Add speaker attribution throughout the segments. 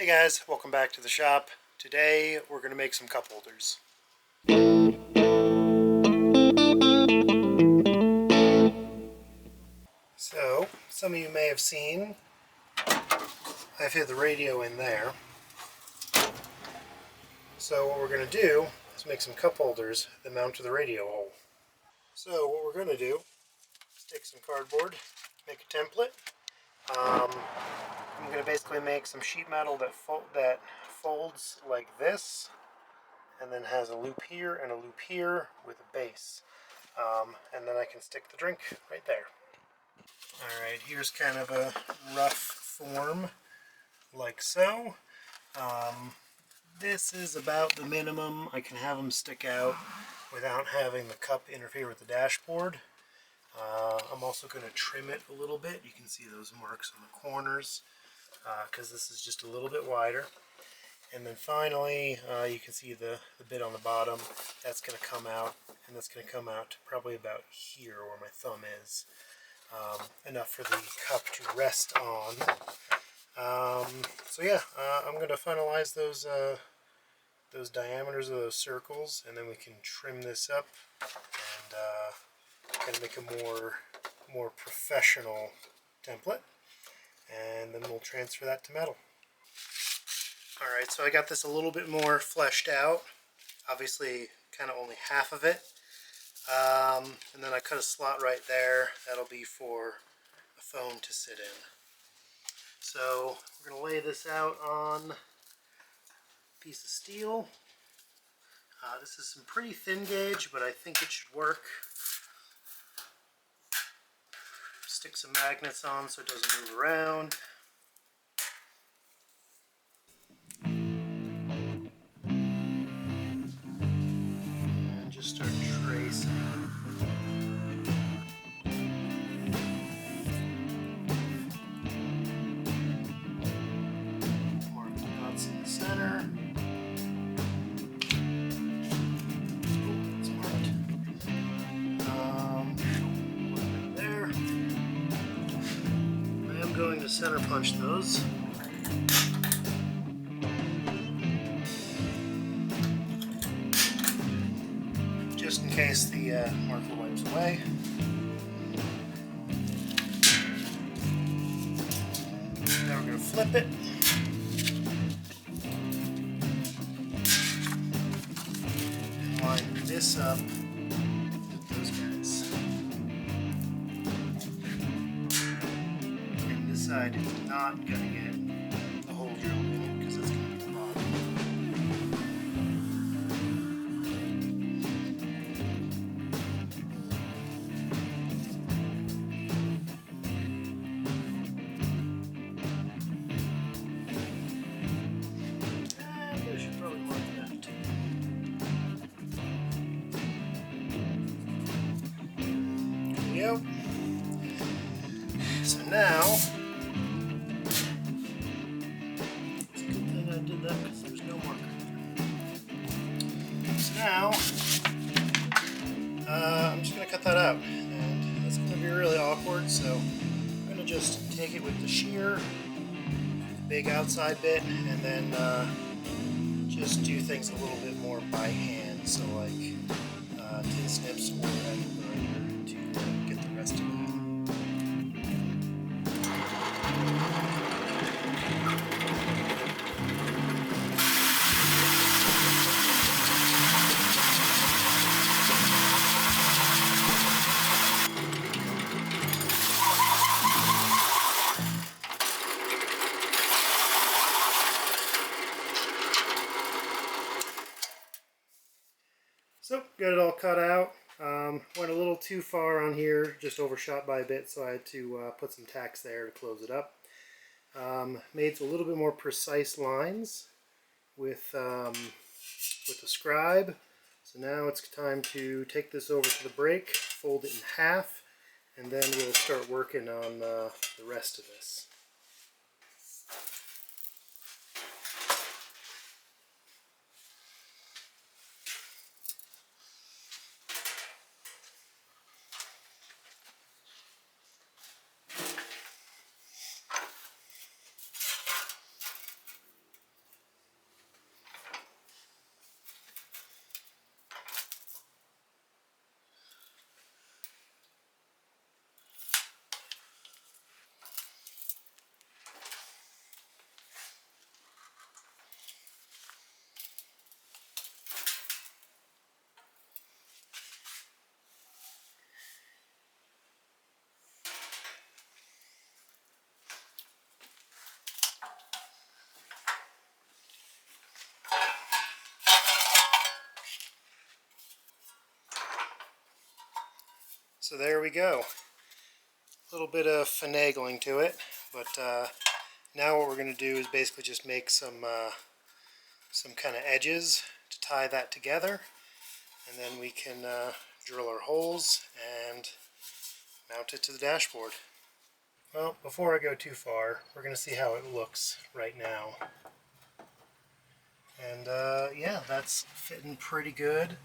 Speaker 1: Hey guys, welcome back to the shop. Today we're going to make some cup holders. So, some of you may have seen, I've hid the radio in there. So what we're going to do is make some cup holders that mount to the radio hole. So what we're going to do is take some cardboard, make a template. I'm going to basically make some sheet metal that folds like this, and then has a loop here and a loop here with a base. And then I can stick the drink right there. Alright, here's kind of a rough form, like so. This is about the minimum I can have them stick out without having the cup interfere with the dashboard. I'm also going to trim it a little bit. You can see those marks on the corners because this is just a little bit wider. And then finally, you can see the bit on the bottom. That's going to come out, and that's going to come out to probably about here where my thumb is. Enough for the cup to rest on. So yeah, I'm going to finalize those diameters of those circles, and then we can trim this up and kind of make a more professional template, and then we'll transfer that to metal. Alright, so I got this a little bit more fleshed out, obviously kind of only half of it, and then I cut a slot right there. That'll be for a phone to sit in. So we're going to lay this out on a piece of steel. This is some pretty thin gauge, but I think it should work. Stick some magnets on so it doesn't move around. And just start tracing. Mark the dots in the center. Going to center punch those. Just in case the marker wipes away. Now we're going to flip it. And line this up with those guys. This side is not going to get a hole drilled in it because it's going to be the bottom. And I should probably mark that too. There we go. So now, did that because there's no marker there. So now, I'm just going to cut that out, and that's going to be really awkward, so I'm going to just take it with the shear, the big outside bit, and then just do things a little bit more by hand, so like tin snips or at the grinder to get the rest of it. So, got it all cut out. Went a little too far on here, just overshot by a bit, so I had to put some tacks there to close it up. Made a little bit more precise lines with the scribe. So now it's time to take this over to the brake, fold it in half, and then we'll start working on the rest of this. So there we go. A little bit of finagling to it, but now what we're going to do is basically just make some kind of edges to tie that together, and then we can drill our holes and mount it to the dashboard. Well, before I go too far, we're going to see how it looks right now. And yeah, that's fitting pretty good.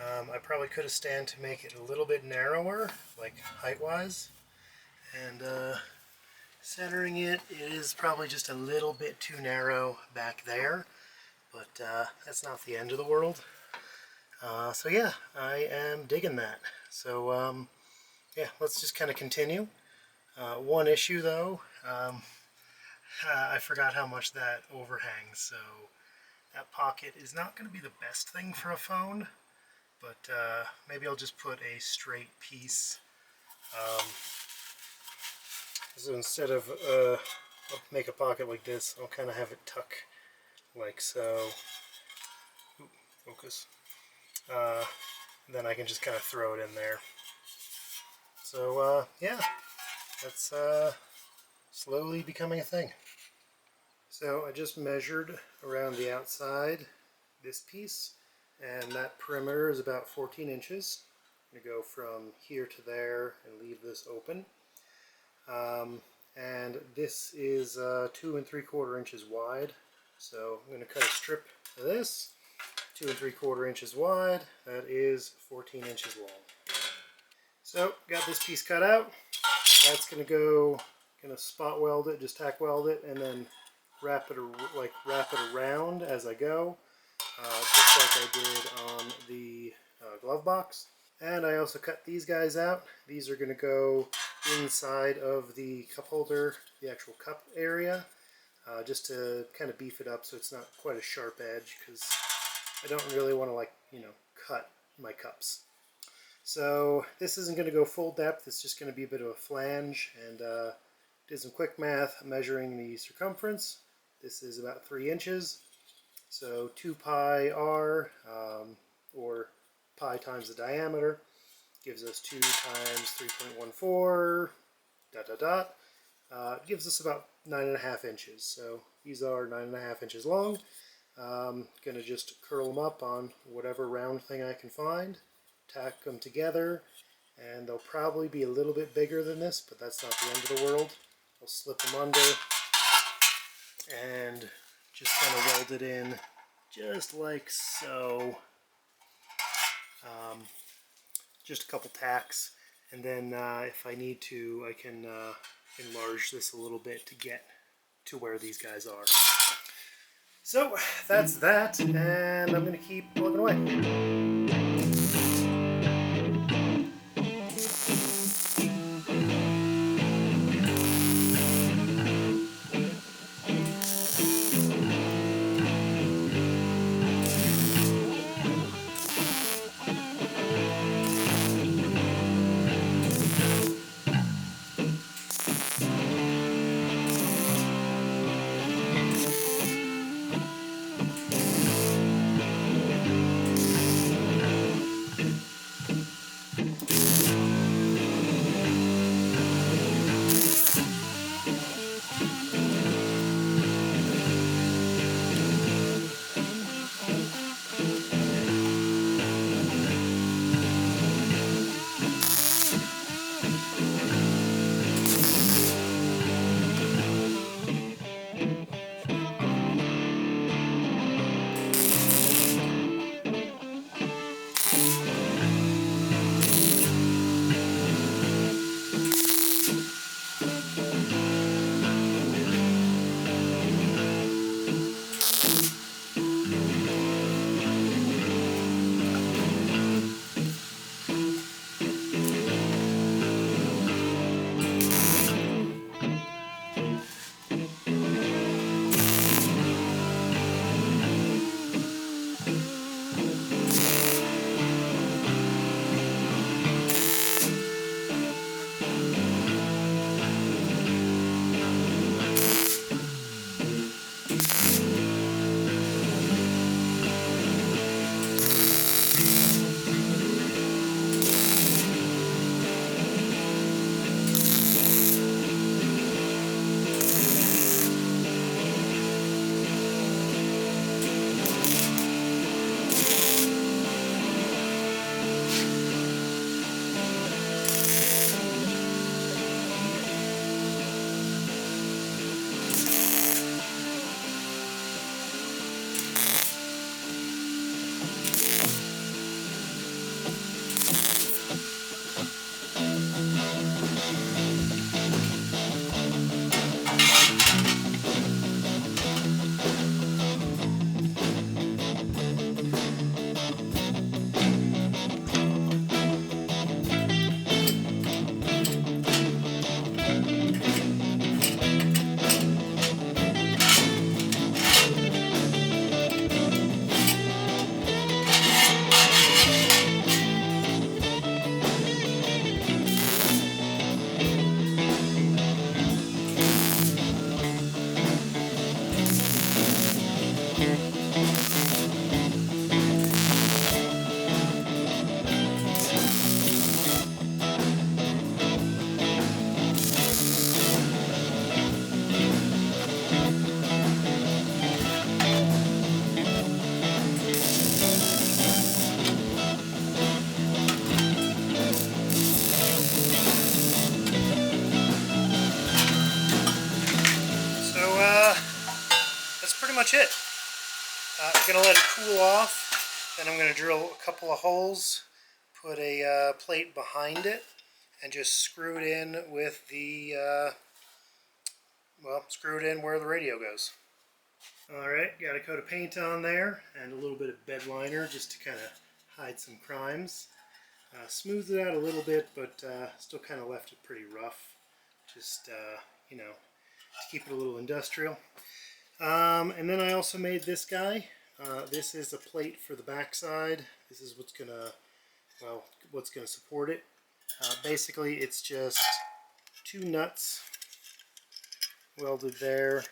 Speaker 1: I probably could have stand to make it a little bit narrower, like height-wise. And centering it is probably just a little bit too narrow back there, but that's not the end of the world. So yeah, I am digging that. So yeah, let's just kind of continue. One issue though, I forgot how much that overhangs, so that pocket is not going to be the best thing for a phone, but maybe I'll just put a straight piece. So instead of I'll make a pocket like this, I'll kind of have it tuck like so. Ooh, focus. Then I can just kind of throw it in there. So yeah, that's slowly becoming a thing. So I just measured around the outside this piece, and that perimeter is about 14 inches. I'm going to go from here to there and leave this open. And this is 2 3/4 inches wide. So I'm going to cut a strip of this, 2 3/4 inches wide. That is 14 inches long. So got this piece cut out. That's going to go, spot weld it, just tack weld it, and then wrap it around as I go, just like I did on the glove box. And I also cut these guys out. These are going to go inside of the cup holder, the actual cup area, just to kind of beef it up so it's not quite a sharp edge, because I don't really want to cut my cups. So this isn't going to go full depth, it's just going to be a bit of a flange, and did some quick math measuring the circumference. This is about 3 inches, so 2 pi r, or pi times the diameter, gives us 2 times 3.14, dot dot dot, gives us about 9.5 inches. So these are 9.5 inches long. Gonna just curl them up on whatever round thing I can find, tack them together, and they'll probably be a little bit bigger than this, but that's not the end of the world. I'll slip them under and just kind of weld it in just like so. Just a couple tacks, and then if I need to, I can enlarge this a little bit to get to where these guys are. So that's that, and I'm going to keep plugging away. that's pretty much it. I'm going to let it cool off, then I'm going to drill a couple of holes, put a plate behind it, and just screw it in with the, well, screw it in where the radio goes. Alright, got a coat of paint on there, and a little bit of bed liner just to kind of hide some crimes. Smoothed it out a little bit, but still kind of left it pretty rough. Just, you know, to keep it a little industrial. And then I also made this guy. This is a plate for the backside. This is what's gonna, well, what's gonna support it. Basically, it's just 2 nuts welded there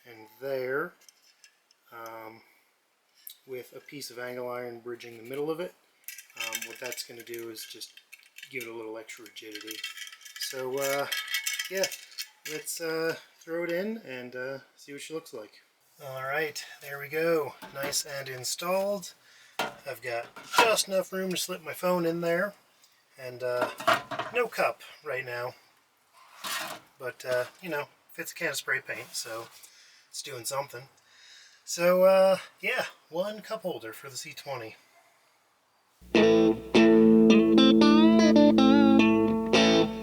Speaker 1: and there, with a piece of angle iron bridging the middle of it. What that's going to do is just give it a little extra rigidity. So yeah, let's throw it in and see what she looks like. Alright, there we go. Nice and installed. I've got just enough room to slip my phone in there, and no cup right now, but you know, fits a can of spray paint, so it's doing something. So yeah, 1 cup holder for the C20.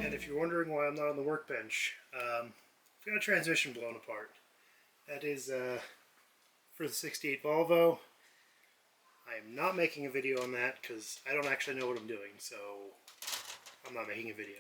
Speaker 1: And if you're wondering why I'm not on the workbench, I've got a transmission blown apart. That is for the 68 Volvo. I am not making a video on that because I don't actually know what I'm doing, so I'm not making a video.